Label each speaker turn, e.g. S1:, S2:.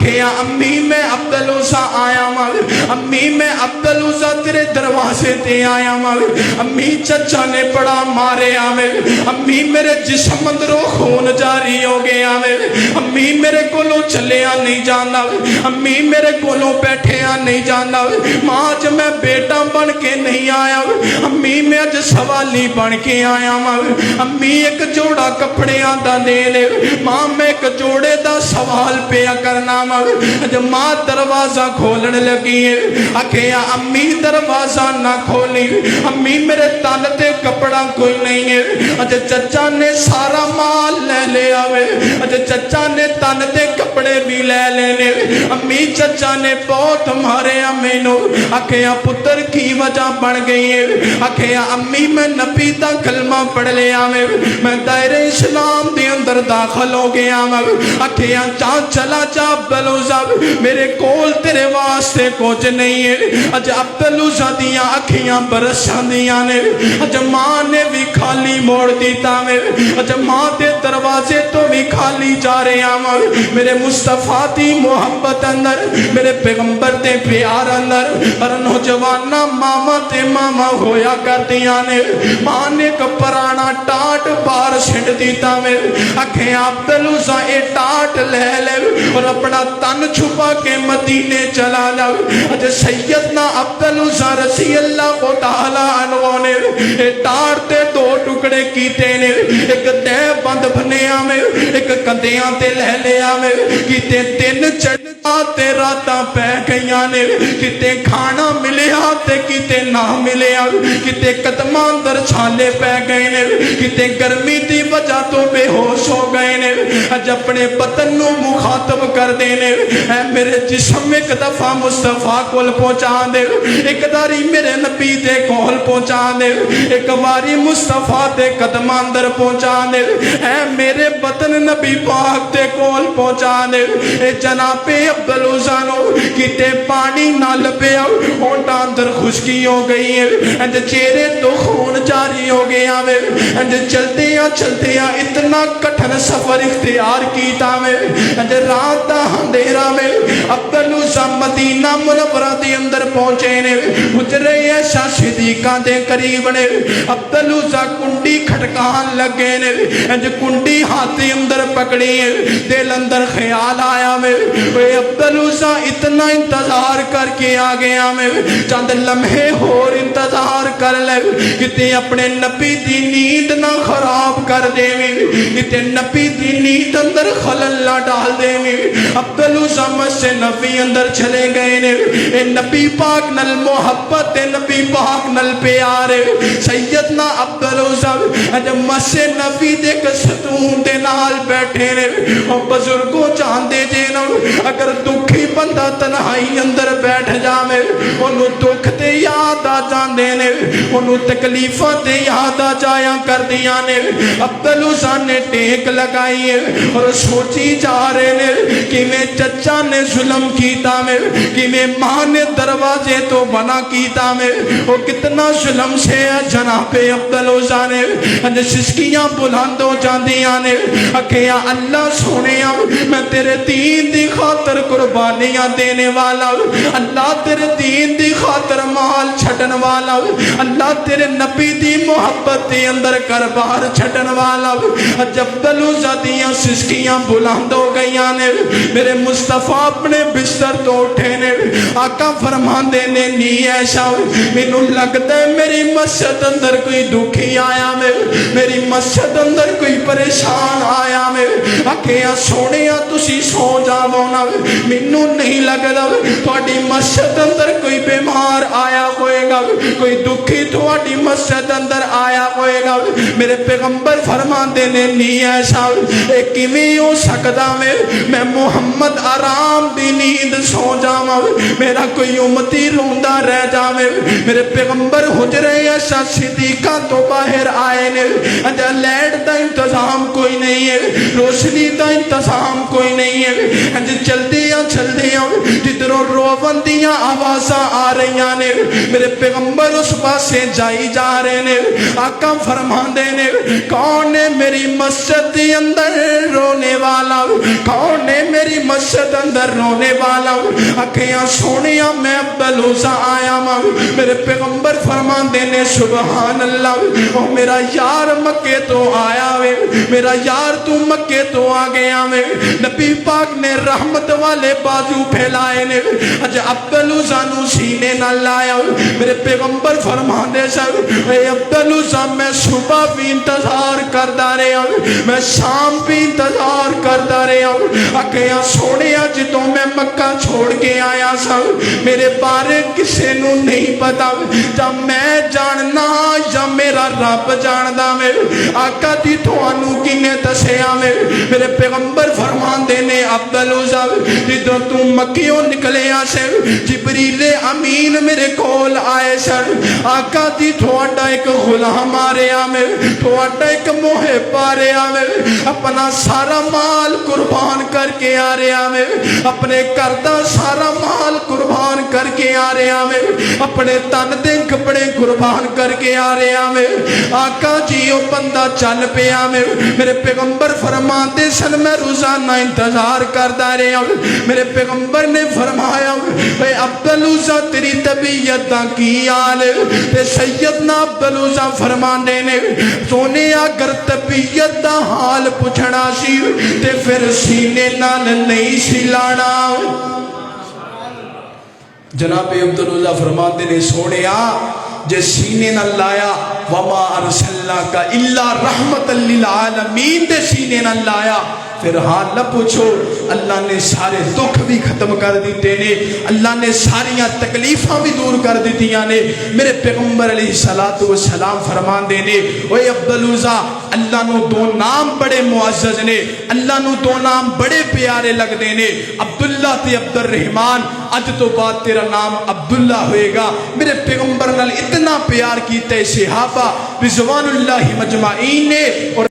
S1: کہ امی میں عبدالعزیٰ آیا مال، امی میں عبدالعزیٰ تیرے دروازے تے آیا مال، امی چچا نے بڑا مارے آوے، امی میرے جسم اندروں خون جاری ہو گیا آوے، امی میرے کولوں چلیا نہیں جانا، امی میرے کولوں بیٹھیا نہیں جانا، ماں آج میں بیٹا بن کے نہیں آیا، امی میں آج سوالی بن کے آیا مال، امی ایک جوڑا کپڑیاں دا دے لے، ماں میں ایک جوڑے دا سوال پیا کرنا مال، جب ماں دروازہ کھولن لگی ہے آکھیا امی دروازہ نہ کھولی، امی میرے تن تے کپڑا کوئی نہیں ہے، اج چچا نے سارا مال لے لیا وے، اج چچا نے تن تے کپڑے بھی لے لینے، امی چچا نے بہت مارے امی نو، آکھیا پتر کی وجہ بن گئی ہے، آکھیا امی میں نبی دا کلمہ پڑھ لیا وے، میں دائرہ اسلام دے اندر داخل ہو گیا میں، آکھیا چلا جا عبدالعزیٰ میرے کول تیرے واسطے کچھ نہیں ہے، اج عبدالعزیٰ دیاں اکھیاں برسان دیاں نے، اج ماں نے بھی خالی موڑ دیتا میں، اج ماں دے دروازے تو بھی خالی جا رہے ہیں، میرے مصطفیٰ دی محبت اندر، میرے پیغمبر دے پیار اندر، اور نوجوانہ ماما تے ماما ہویا کر دیا نے، ماں نے کپرانا ٹاٹ بار سنڈ دیتا میں، اکھیں عبدالعزیٰ اے ٹاٹ لے لے اور اپنا تن چھپا کے مدینے چلا جاؤ، اج سیدنا عبدالعزیٰ رضی اللہ تعالیٰ عنہ نے اے ٹاٹ تے دو ٹکڑے کیتے نے، ایک دے بند بھنیا میں، ایک کندیاں تے لے لیا میں، کیتے تین چڑھا تے راتاں پہ گئیاں نے، کیتے کھانا ملیا تے کیتے نہ ملیا، کیتے قدماں اندر چھالے پہ گئے نے، کیتے گرمی دی وجہ تو بے ہوش ہو گئے نے، اج اپنے بدن نو مخاطب کر دینے، اے میرے جسم ایک دفعہ مصطفیٰ کول پہنچا دے، ایک داری میرے نبی دے کول پہنچا دے، ایک باری مصطفیٰ دے قدم اندر پہنچا دے، اے میرے بدن نبی پاک دے کول پہنچا دے، اے جناب عبدالعزیٰ نو کیتے پانی نہ لپیا، ہونٹاں اندر خشکی ہو گئی ہے، اج چہرے تو خون جاری ہو گیا ہے، اج چلتے ہیں اتنا کٹھن سفر اختیار کیتا میں، اج رات دا اندھیرا میں عبدالعزیٰ مدینہ منورہ دے اندر پہنچے نے، حجرے عائشہ صدیقہ دے قریب نے، عبدالعزیٰ کنڈی کھٹکان لگے نے، اج کنڈی ہاتھی اندر پکڑی ہے، دل اندر خیال آیا میں، اے عبدالعزیٰ اتنا انتظار کر کے آگیا میں، چند لمحے اور انتظار کر لے، کتے اپنے نبی دی نیند نہ خراب کر دے میں، کتے نبی دی نیند اندر خلل نہ ڈال دے میں، عبدالعزیٰ مسجد نبی اندر چلے گئے نے، اے نبی پاک نل محبت اے نبی پاک نل پیارے، سیدنا عبدالعزیٰ جب مسجد نبی دے ستون دے نال بیٹھے نے، اور بزرگوں چاندے جینا اگر دکھی بندہ تنہائی اندر بیٹھ جامے، انہوں دکھ تے یاد آ جاندے نے، انہوں تکلیفہ تے یاد آ جایا کر دیا نے، عبدالعزیٰ نے ٹیک لگائی ہے اور سوچی جا رہے نے کہ میں چچا نے ظلم کیتا میں، کہ میں ماں نے دروازے تو بنا کیتا میں، وہ کتنا ظلم سے جناب عبدالعزیٰ نے سسکیاں بلندوں جاندیاں نے، اکھیا اللہ سونیا میں تیرے دین دی خاطر قربانیاں دینے والا، اللہ تیرے دین دی خاطر مال چھٹن والا، اللہ تیرے نبی دی محبت دی اندر کربار چھٹن والا، جب عبدالعزیٰ دیاں سسکیاں بلند ہو گئیاں نے، میرے مصطفیٰ اپنے بستر تو اٹھے نے، آقا فرمان دینے نہیں ایسا، مینوں لگتا ہے میری مسجد اندر کوئی دکھی آیا میں، میری مسجد اندر کوئی پریشان آیا میں، آکھیا سونیا تسی سو جاونا، مینوں نہیں لگتا تھوڑی مسجد اندر کوئی بیمار آیا ہوئے گا، کوئی دکھی تھوڑی مسجد اندر آیا ہوئے گا، میرے پیغمبر فرمان دینے نہیں ایسا، ایک کیویں ہو سکتا میں محمد آرام دی نیند سو جاواں، میرا کوئی امتی روندہ رہ جاوے، میرے پیغمبر حجرے عائشہ صدیقہ تو باہر آئے نے، اجا لیٹ دا انتظام کوئی نہیں ہے، روشنی دا انتظام کوئی نہیں ہے، اجا چل دیا جدروں پچھوں روون دیاں آوازاں آ رہی نے، میرے پیغمبر اس پاسے جائی جا رہے نے۔ آقا فرماندے نے کون ہے میری مسجد کے اندر رونے والا، کون ہے میری مسجد اندر رونے والا؟ اکھیاں سونیاں میں عبدالعزیٰ آیا ماں، میرے پیغمبر فرماندے نے سبحان اللہ، او میرا یار مکے تو آیا وے، میرا یار تو مکے تو آ گیا وے۔ نبی پاک نے رحمت والے بازو پھیلائے نے، اج عبدالعزیٰ نو سینے نہ لایا۔ میرے پیغمبر فرماندے سن اے عبدالعزیٰ میں صبح بھی انتظار کردا رہا، میں شام بھی انتظار کردا رہا، اکھیاں سونیاں جدوں میں مکہ چھوڑ کے آیا سا میرے بارے کسے نو نہیں پتا، جب میں جاننا یا میرا رب جاندا میں آقا دی تھانوں کنے دسیا میں۔ میرے پیغمبر فرماندے نے عبدالعزیٰ جدوں تو مکیوں نکلیا سے جبریل امین میرے کول آئے سن، آقا دی تھوڑا ایک غلام آ رہا میں، تھوڑا ایک محب آ رہا میں، اپنا سارا مال قربان کر کے آ رہا میں، اپنے کردہ سارا مال قربان کر کے آ رہا میں، اپنے تن دے کپڑے قربان کر کے آ رہا میں۔ آقا جی او بندہ چل پیا میں، میرے پیغمبر فرماتے سن میں روزانہ انتظار کردا رہا۔ میرے پیغمبر نے فرمایا اے عبدالعزیٰ تیری طبیعت دا کی حال ہے؟ تے سیدنا عبدالعزیٰ فرمانے نے سونے اگر طبیعت دا حال پوچھنا سی تے پھر سینے نال نہیں سی لانا۔ جناب عبدالعزیٰ فرماتے نے سونیا جے سینے نہ لایا وما ارسلناک الا رحمت للعالمین دے سینے نہ لایا پھر حال نہ پوچھو، اللہ نے سارے دکھ بھی ختم کر دیتے نے، اللہ نے ساریاں تکلیفاں بھی دور کر دیتیاں نے۔ میرے پیغمبر علیہ السلام فرمان دے نے اے عبدالعزیٰ اللہ نو دو نام بڑے معزز نے، اللہ نو دو نام بڑے پیارے لگ دے نے، عبداللہ تے عبد الرحمن، اج تو بعد تیرا نام عبداللہ ہوئے گا۔ میرے پیغمبر نال اتنا پیار کیتے صحابہ رضوان اللہ مجمعین نے اور